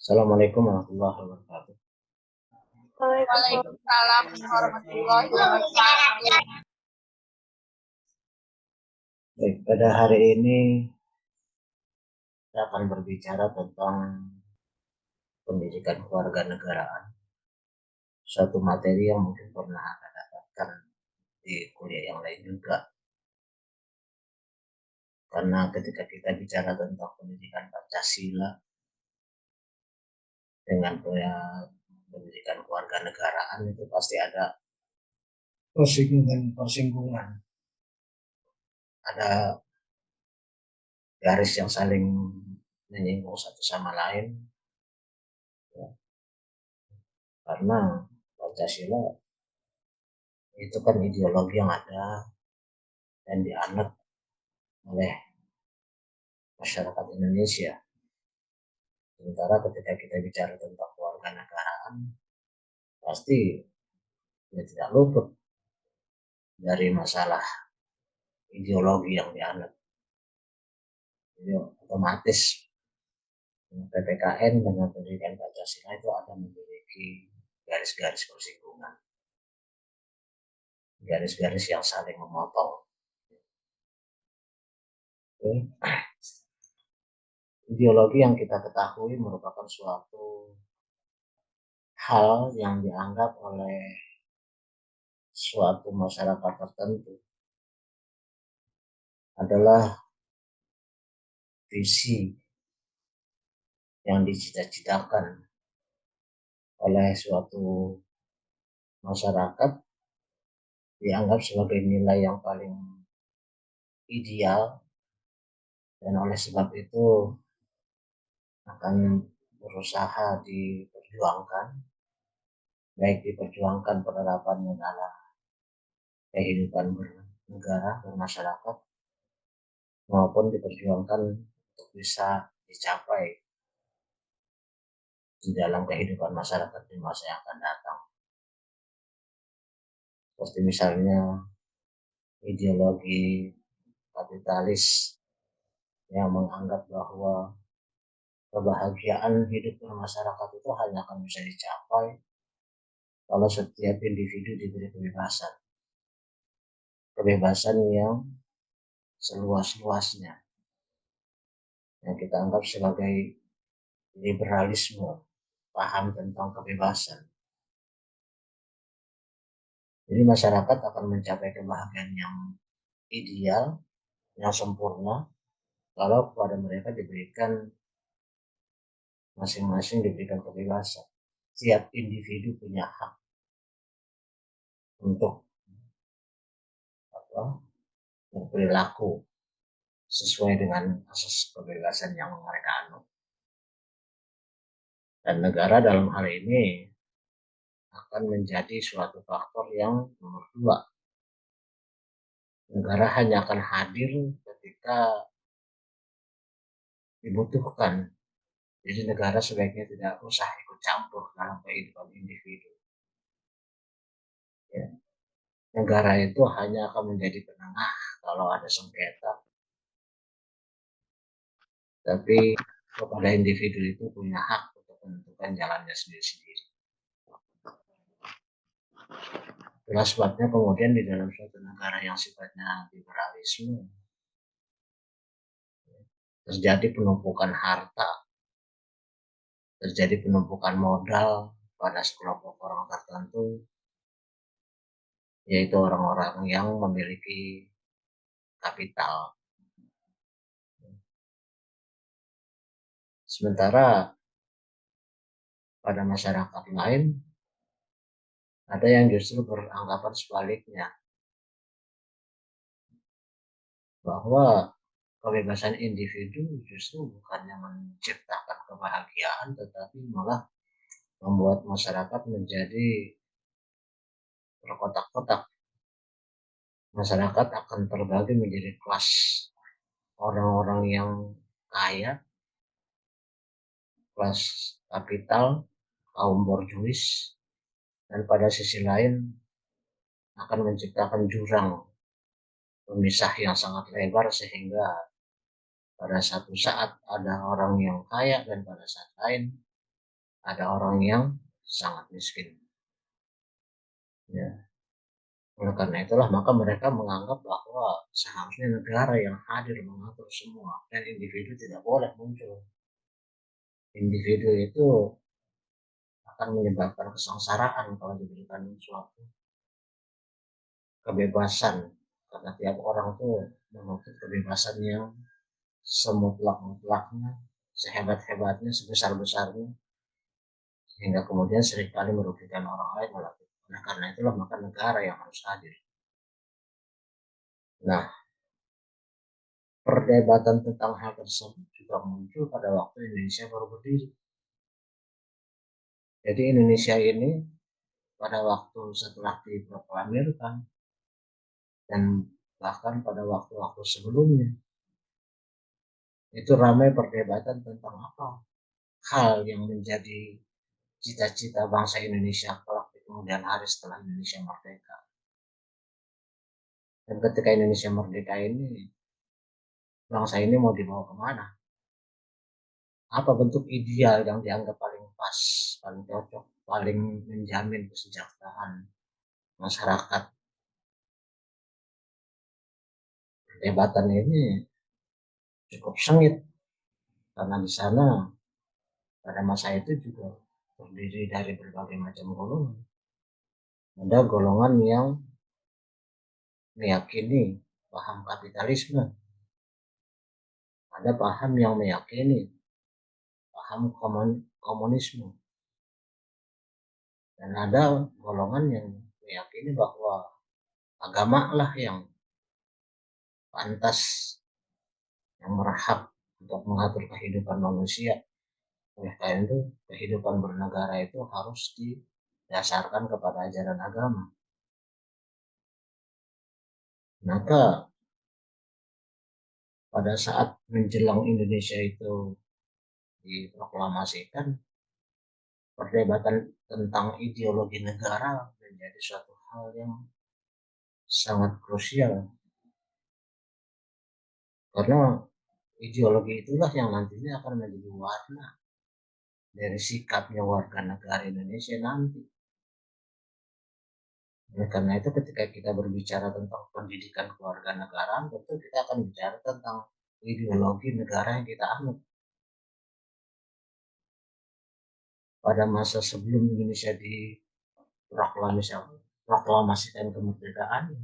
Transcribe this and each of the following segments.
Assalamualaikum warahmatullahi wabarakatuh. Waalaikumsalam warahmatullahi wabarakatuh. Baik, pada hari ini kita akan berbicara tentang pendidikan kewarganegaraan. Suatu materi yang mungkin pernah Anda dapatkan di kuliah yang lain juga. Karena ketika kita bicara tentang pendidikan Pancasila dengan pendidikan kewarganegaraan itu pasti ada persinggungan. Ada garis yang saling menyinggung satu sama lain. Ya. Karena Pancasila itu kan ideologi yang ada dan dianut oleh masyarakat Indonesia. Sementara ketika kita bicara tentang kewarganegaraan, pasti tidak luput dari masalah ideologi yang dianut. Jadi otomatis PPKN dengan pendidikan Pancasila itu akan memiliki garis-garis persinggungan, garis-garis yang saling memotong. Ideologi yang kita ketahui merupakan suatu hal yang dianggap oleh suatu masyarakat tertentu adalah visi yang dicita-citakan oleh suatu masyarakat, dianggap sebagai nilai yang paling ideal, dan oleh sebab itu akan berusaha diperjuangkan, baik diperjuangkan penerapannya dalam kehidupan bernegara, bermasyarakat, maupun diperjuangkan untuk bisa dicapai di dalam kehidupan masyarakat di masa yang akan datang. Seperti misalnya ideologi kapitalis yang menganggap bahwa kebahagiaan hidup bermasyarakat itu hanya akan bisa dicapai kalau setiap individu diberi kebebasan. Kebebasan yang seluas-luasnya, yang kita anggap sebagai liberalisme, paham tentang kebebasan. Jadi masyarakat akan mencapai kebahagiaan yang ideal, yang sempurna, kalau kepada mereka diberikan masing-masing diberikan kebebasan. Setiap individu punya hak untuk berperilaku sesuai dengan asas kebebasan yang mereka anut. Dan negara dalam hal ini akan menjadi suatu faktor yang nomor dua. Negara hanya akan hadir ketika dibutuhkan. Jadi negara sebaiknya tidak usah ikut campur dalam kehidupan individu. Ya. Negara itu hanya akan menjadi penengah kalau ada sengketa. Tapi kepada individu itu punya hak untuk menentukan jalannya sendiri-sendiri. Itulah sebabnya kemudian di dalam suatu negara yang sifatnya liberalisme terjadi penumpukan harta, terjadi penumpukan modal pada sekelompok orang tertentu, yaitu orang-orang yang memiliki kapital. Sementara pada masyarakat lain ada yang justru beranggapan sebaliknya, bahwa kebebasan individu justru bukannya menciptakan kebahagiaan, tetapi malah membuat masyarakat menjadi berkotak-kotak. Masyarakat akan terbagi menjadi kelas orang-orang yang kaya, kelas kapital, kaum borjuis, dan pada sisi lain akan menciptakan jurang pemisah yang sangat lebar, sehingga pada satu saat ada orang yang kaya dan pada saat lain ada orang yang sangat miskin. Ya. Oleh karena itulah maka mereka menganggap bahwa seharusnya negara yang hadir mengatur semua dan individu tidak boleh muncul. Individu itu akan menyebabkan kesengsaraan kalau diberikan suatu kebebasan, karena tiap orang itu menuntut kebebasan yang semutlak-mutlaknya, sehebat-hebatnya, sebesar-besarnya, sehingga kemudian seringkali merugikan orang lain. Oleh karena itulah maka negara yang harus hadir. Nah, perdebatan tentang hal tersebut juga muncul pada waktu Indonesia baru berdiri. Jadi Indonesia ini pada waktu setelah diproklamirkan dan bahkan pada waktu-waktu sebelumnya itu ramai perdebatan tentang apa hal yang menjadi cita-cita bangsa Indonesia kelak di kemudian hari setelah Indonesia merdeka. Dan ketika Indonesia merdeka ini, bangsa ini mau dibawa kemana? Apa bentuk ideal yang dianggap paling pas, paling cocok, paling menjamin kesejahteraan masyarakat? Perdebatan ini cukup sengit karena di sana pada masa itu juga terdiri dari berbagai macam golongan. Ada golongan yang meyakini paham kapitalisme, ada paham yang meyakini paham komunisme, dan ada golongan yang meyakini bahwa agama lah yang pantas, yang berhak untuk mengatur kehidupan manusia. Oleh karena itu, kehidupan bernegara itu harus didasarkan kepada ajaran agama. Maka pada saat menjelang Indonesia itu diproklamasikan, perdebatan tentang ideologi negara menjadi suatu hal yang sangat krusial. Karena ideologi itulah yang nantinya akan menjadi warna dari sikapnya warga negara Indonesia nanti. Oleh karena itu ketika kita berbicara tentang pendidikan kewarganegaraan, tentu kita akan bicara tentang ideologi negara yang kita anut. Pada masa sebelum Indonesia diproklamasikan kemerdekaan,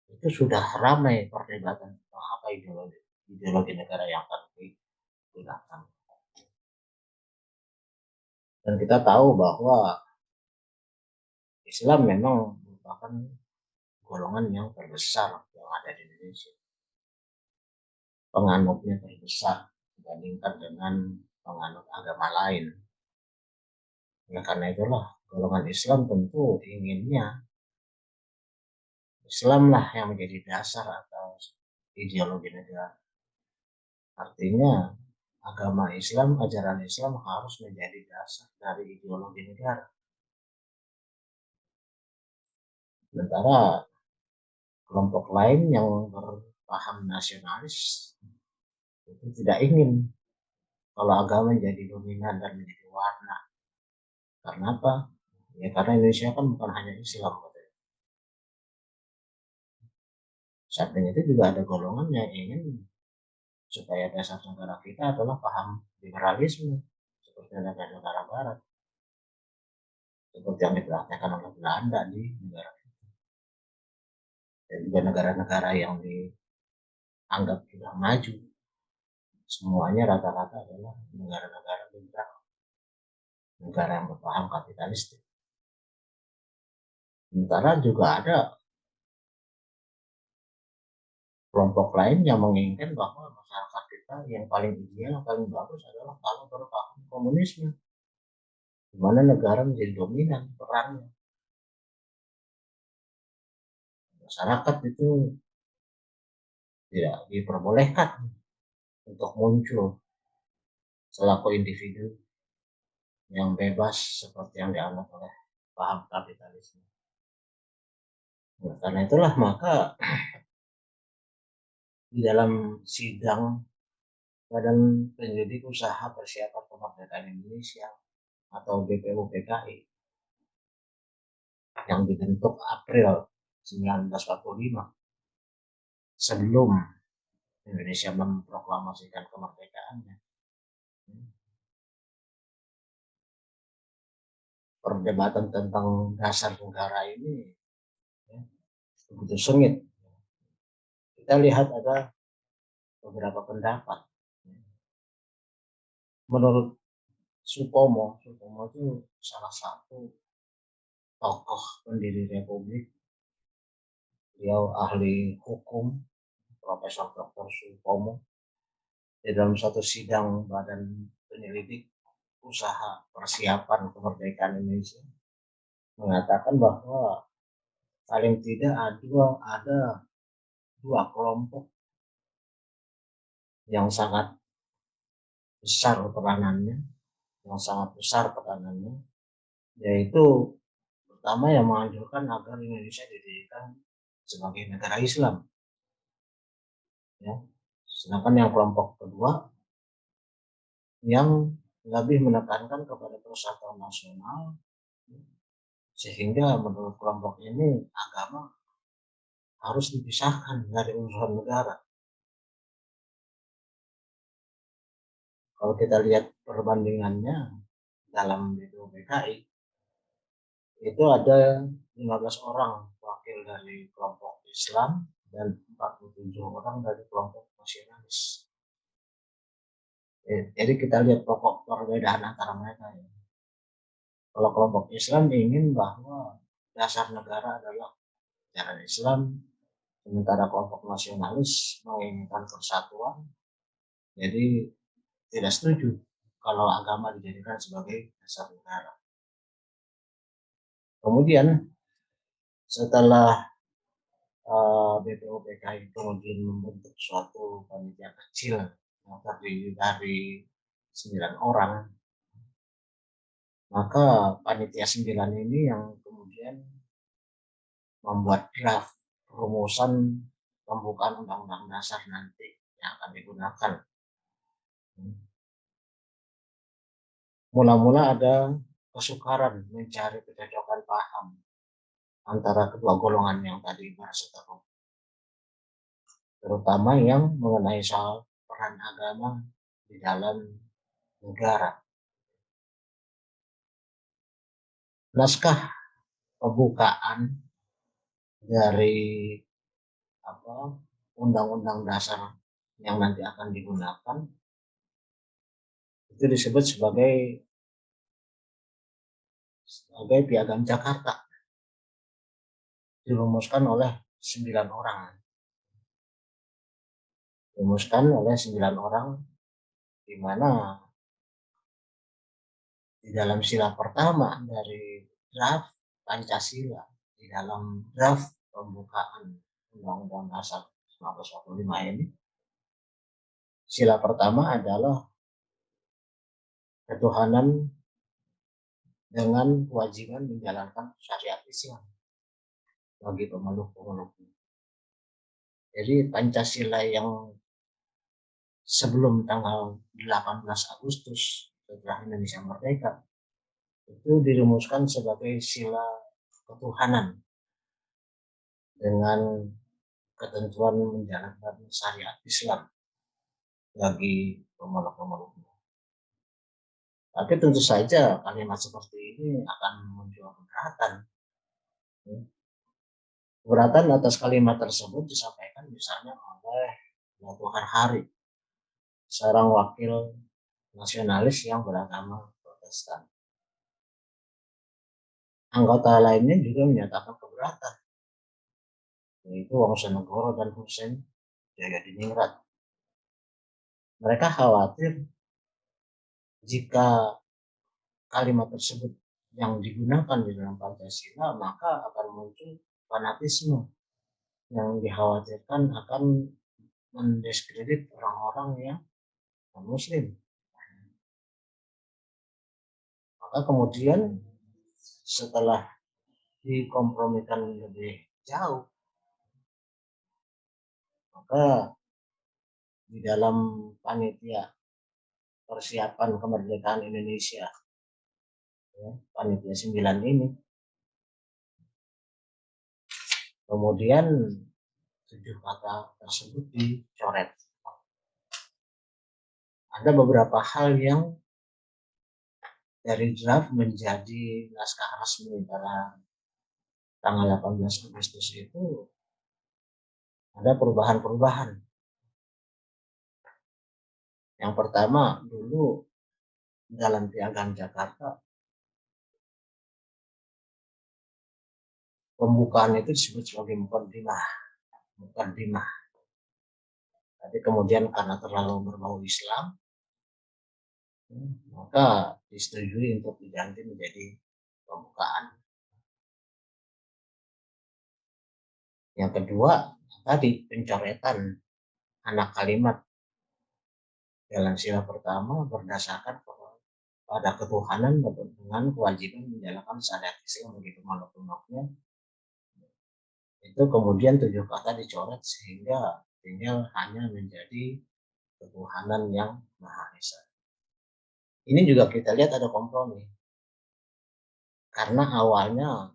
itu sudah ramai perdebatan tentang apa ideologi negara yang akan digunakan. Dan kita tahu bahwa Islam memang merupakan golongan yang terbesar yang ada di Indonesia. Penganutnya terbesar dibandingkan dengan penganut agama lain. Nah, karena itulah golongan Islam tentu inginnya Islamlah yang menjadi dasar atau ideologi negara. Artinya agama Islam, ajaran Islam harus menjadi dasar dari ideologi negara. Sementara kelompok lain yang berpaham nasionalis itu tidak ingin kalau agama menjadi dominan dan menjadi warna. Karena apa? Ya karena Indonesia kan bukan hanya Islam. Samping itu juga ada golongan yang ingin supaya dasar negara kita adalah paham liberalisme seperti negara-negara barat, seperti yang dipraktekkan oleh Belanda di negara kita, dan juga negara-negara yang dianggap sudah maju, semuanya rata-rata adalah negara-negara liberal, negara yang berpaham kapitalistik. Sementara juga ada kelompok lain yang menginginkan bahwa masyarakat kita yang paling ideal, yang paling bagus adalah kalau berpaham komunisme, di mana negara menjadi dominan perannya. Masyarakat itu tidak diperbolehkan untuk muncul selaku individu yang bebas seperti yang dianggap oleh paham kapitalisme. Nah, karena itulah maka di dalam sidang Badan Penyelidik Usaha Persiapan Kemerdekaan Indonesia atau BPUPKI yang dibentuk April 1945 sebelum Indonesia memproklamasikan kemerdekaannya. Perdebatan tentang dasar negara ini ya, begitu sengit. Kita lihat ada beberapa pendapat. Menurut Sutomo itu salah satu tokoh pendiri Republik. Beliau ahli hukum, Profesor Dr. Sutomo. Di dalam satu sidang Badan Penyelidik Usaha Persiapan Kemerdekaan Indonesia mengatakan bahwa paling tidak ada dua kelompok yang sangat besar peranannya, yaitu pertama yang menganjurkan agar Indonesia didirikan sebagai negara Islam, ya. Sedangkan yang kelompok kedua yang lebih menekankan kepada persatuan nasional, sehingga menurut kelompok ini agama harus dipisahkan dari urusan negara. Kalau kita lihat perbandingannya dalam BPUPKI, itu ada 15 orang wakil dari kelompok Islam dan 47 orang dari kelompok nasionalis. Jadi kita lihat pokok perbedaan antara mereka. Ya. Kalau kelompok Islam ingin bahwa dasar negara adalah ajaran Islam, sementara kelompok nasionalis menginginkan persatuan. Jadi tidak setuju kalau agama dijadikan sebagai dasar negara. Kemudian setelah BPUPKI kemudian membentuk suatu panitia kecil yang terdiri dari 9 orang, maka panitia 9 ini yang kemudian membuat draft rumusan pembukaan undang-undang dasar nanti yang akan digunakan. Mula-mula ada kesukaran mencari kecocokan paham antara kedua golongan yang tadi berseteru, terutama yang mengenai soal peran agama di dalam negara. Naskah pembukaan dari undang-undang dasar yang nanti akan digunakan itu disebut sebagai Piagam Jakarta, dirumuskan oleh 9 orang. Di mana di dalam sila pertama dari draft Pancasila, di dalam draft pembukaan Undang-Undang Dasar 1945 ini, sila pertama adalah ketuhanan dengan kewajiban menjalankan syariat Islam bagi pemeluk-pemeluknya. Jadi Pancasila yang sebelum tanggal 18 Agustus setelah Indonesia merdeka itu dirumuskan sebagai sila ketuhanan dengan ketentuan menjalankan syariat Islam bagi pemeluk-pemeluknya. Tapi tentu saja kalimat seperti ini akan muncul keberatan. Keberatan atas kalimat tersebut disampaikan misalnya oleh Tuhan Hari, seorang wakil nasionalis yang beragama Protestan. Anggota lainnya juga menyatakan keberatan, yaitu Wongsonegoro dan Husein Jayadiningrat. Mereka khawatir jika kalimat tersebut yang digunakan di dalam Pancasila, maka akan muncul fanatisme yang dikhawatirkan akan mendiskredit orang-orang yang non-Muslim. Maka kemudian setelah dikompromikan lebih jauh, maka di dalam panitia persiapan kemerdekaan Indonesia, ya, panitia 9 ini. Kemudian 7 kata tersebut dicoret. Ada beberapa hal yang dari draft menjadi naskah resmi pada tanggal 18 Agustus itu ada perubahan-perubahan. Yang pertama, dulu dalam Piagam Jakarta pembukaan itu disebut sebagai mukaddimah. Tapi kemudian karena terlalu berbau Islam, maka disetujui untuk diganti menjadi pembukaan. Yang kedua, tadi pencoretan anak kalimat dalam sila pertama berdasarkan pada ketuhanan dengan kewajiban menjalankan syariat Islam bagi pemeluk-pemeluknya. Itu kemudian 7 kata dicoret sehingga tinggal hanya menjadi ketuhanan yang Maha Esa. Ini juga kita lihat ada kompromi. Karena awalnya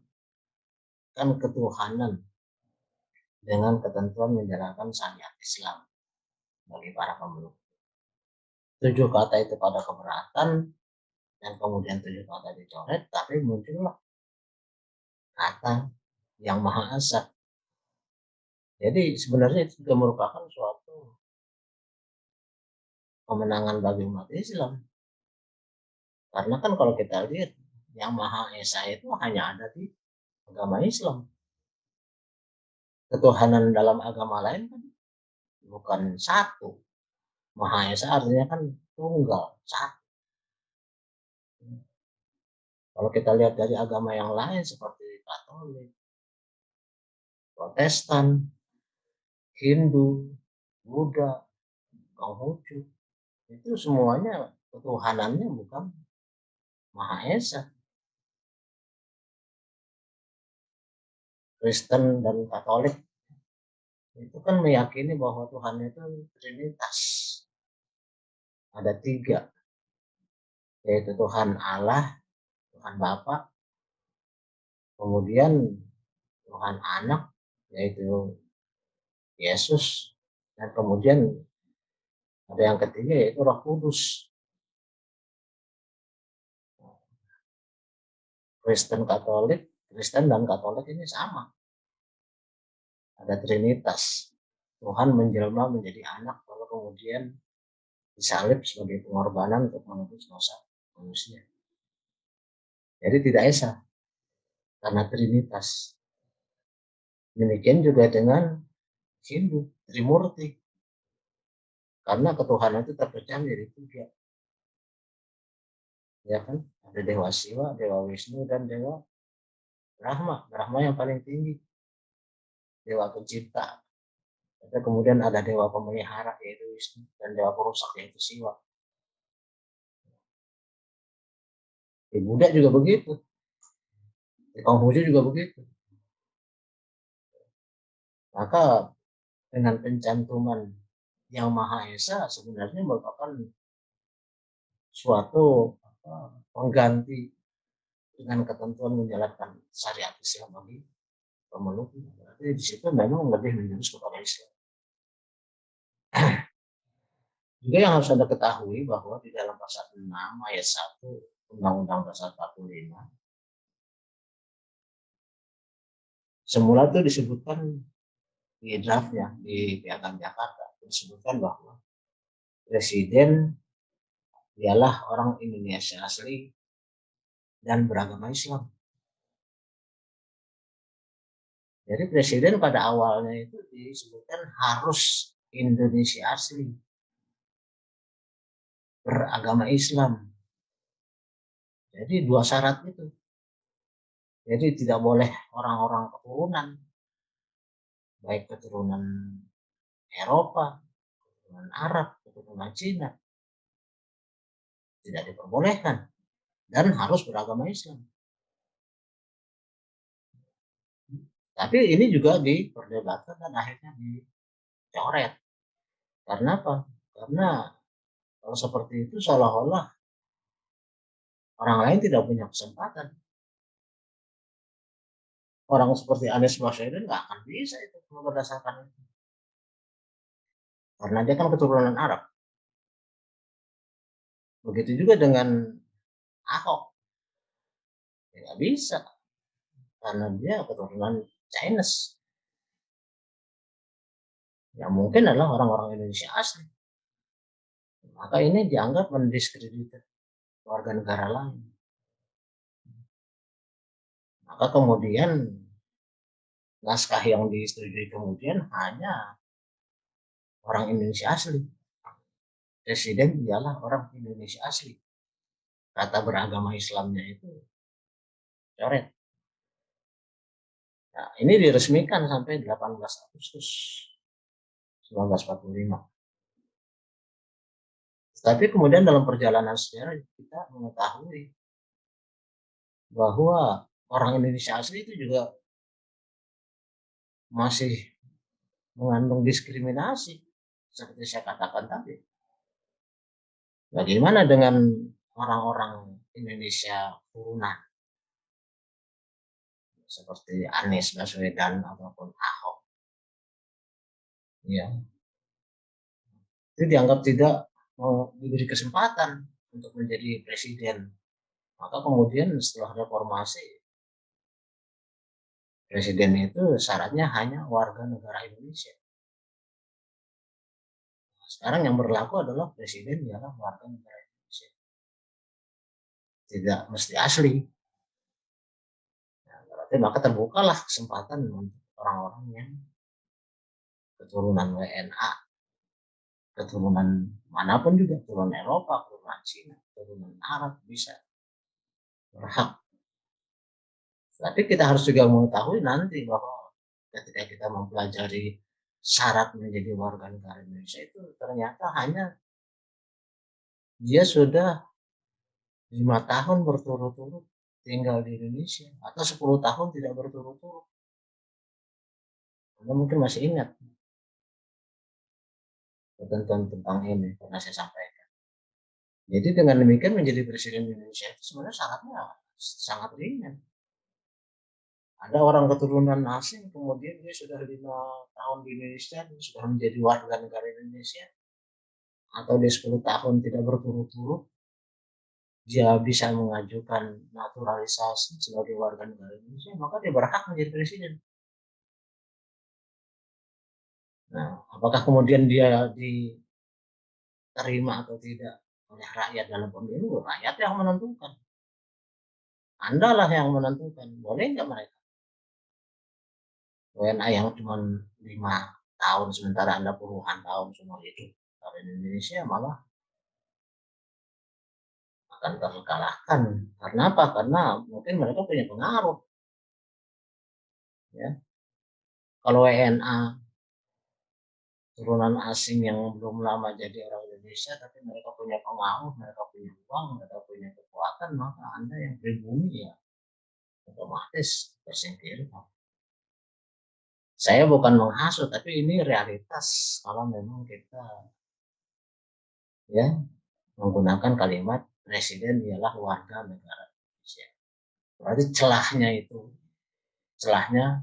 kan ketuhanan dengan ketentuan menjalankan syariat Islam bagi para pemeluk. 7 kata itu pada keberatan dan kemudian 7 kata dicoret, tapi muncullah kata yang Maha Esa. Jadi sebenarnya itu juga merupakan suatu kemenangan bagi umat Islam. Karena kan kalau kita lihat yang Maha Esa itu hanya ada di agama Islam. Ketuhanan dalam agama lain kan bukan satu. Maha Esa artinya kan tunggal, satu. Kalau kita lihat dari agama yang lain seperti Katolik, Protestan, Hindu, Buddha, Konghucu, itu semuanya ketuhanannya bukan Maha Esa. Kristen dan Katolik itu kan meyakini bahwa Tuhan itu Trinitas. Ada 3, yaitu Tuhan Allah, Tuhan Bapa, kemudian Tuhan Anak, yaitu Yesus, dan kemudian ada yang ketiga yaitu Roh Kudus. Kristen dan Katolik ini sama. Ada Trinitas. Tuhan menjelma menjadi anak, lalu kemudian disalib sebagai pengorbanan untuk menebus dosa manusia. Jadi tidak esa, karena Trinitas. Demikian juga dengan Hindu, Trimurti. Karena ketuhanan itu terpecah menjadi 3. Ya kan? Ada Dewa Siwa, Dewa Wisnu, dan Dewa Brahma. Brahma yang paling tinggi. Dewa pencipta. Kemudian ada Dewa pemelihara yaitu Wisnu, dan Dewa perusak yaitu Siwa. Di Buddha juga begitu. Di Konghucu juga begitu. Maka dengan pencantuman yang Maha Esa sebenarnya merupakan suatu pengganti dengan ketentuan menjalankan syariat Islam bagi pemeluk. Berarti di situ memang lebih menjurus kepada Islam. Juga yang harus Anda ketahui bahwa di dalam pasal 6 ayat 1 Undang-Undang Dasar 45 semula itu disebutkan di draftnya di Piagam Jakarta disebutkan bahwa presiden ialah orang Indonesia asli dan beragama Islam. Jadi presiden pada awalnya itu disebutkan harus Indonesia asli, beragama Islam. Jadi 2 syarat itu. Jadi tidak boleh orang-orang keturunan, baik keturunan Eropa, keturunan Arab, keturunan Cina, tidak diperbolehkan dan harus beragama Islam. Tapi ini juga diperdebatkan dan akhirnya dicoret. Karena apa? Karena kalau seperti itu seolah-olah orang lain tidak punya kesempatan. Orang seperti Anies Baswedan nggak akan bisa itu berdasarkan itu. Karena dia kan keturunan Arab. Begitu juga dengan Ahok. Ya, nggak bisa. Karena dia keturunan Chinese. Yang mungkin adalah orang-orang Indonesia asli. Maka ini dianggap mendiskreditkan warga negara lain. Maka kemudian naskah yang disetujui kemudian hanya orang Indonesia asli. Presiden ialah orang Indonesia asli. Kata beragama Islamnya itu coret. Nah, ini diresmikan sampai 18 Agustus 1945. Tapi kemudian dalam perjalanan sejarah kita mengetahui bahwa orang Indonesia asli itu juga masih mengandung diskriminasi seperti saya katakan tadi. Bagaimana dengan orang-orang Indonesia turunan seperti Anies Baswedan ataupun Ahok? Ya, itu dianggap tidak diberi kesempatan untuk menjadi presiden. Maka kemudian setelah reformasi, presiden itu syaratnya hanya warga negara Indonesia. Sekarang yang berlaku adalah presiden ialah warga negara Indonesia. Tidak mesti asli. Nah, berarti maka terbukalah kesempatan untuk orang-orang yang keturunan WNA, keturunan manapun juga, keturunan Eropa, keturunan Cina, keturunan Arab bisa berhak. Tapi kita harus juga mengetahui nanti bahwa ketika kita mempelajari syarat menjadi warga negara Indonesia itu ternyata hanya dia sudah 5 tahun berturut-turut tinggal di Indonesia atau 10 tahun tidak berturut-turut. Anda mungkin masih ingat ketentuan tentang ini pernah saya sampaikan. Jadi dengan demikian menjadi presiden Indonesia itu sebenarnya syaratnya sangat ringan. Ada orang keturunan asing kemudian dia sudah 5 tahun di Indonesia, dia sudah menjadi warga negara Indonesia, atau dia 10 tahun tidak berturut-turut, dia bisa mengajukan naturalisasi sebagai warga negara Indonesia, maka dia berhak menjadi presiden. Nah, apakah kemudian dia diterima atau tidak oleh rakyat dalam pemilu? Rakyat yang menentukan. Anda lah yang menentukan. Boleh nggak mereka? WNA yang cuma 5 tahun sementara Anda puluhan tahun semua hidup di Indonesia malah akan terkalahkan. Karena apa? Karena mungkin mereka punya pengaruh. Ya. Kalau WNA turunan asing yang belum lama jadi orang Indonesia, tapi mereka punya pengaruh, mereka punya uang, mereka punya kekuatan, maka Anda yang pribumi ya otomatis tersingkirkan. Saya bukan menghasut, tapi ini realitas kalau memang kita ya menggunakan kalimat presiden ialah warga negara Indonesia. Berarti celahnya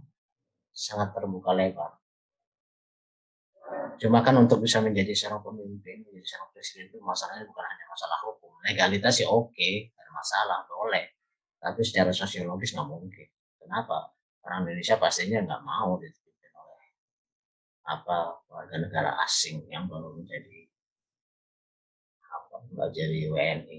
sangat terbuka lebar. Cuma kan untuk bisa menjadi seorang pemimpin, menjadi seorang presiden itu masalahnya bukan hanya masalah hukum. Legalitas ya oke, ada masalah, boleh. Tapi secara sosiologis nggak mungkin. Kenapa? Orang Indonesia pastinya nggak mau dipimpin oleh warga negara asing yang baru menjadi jadi WNI.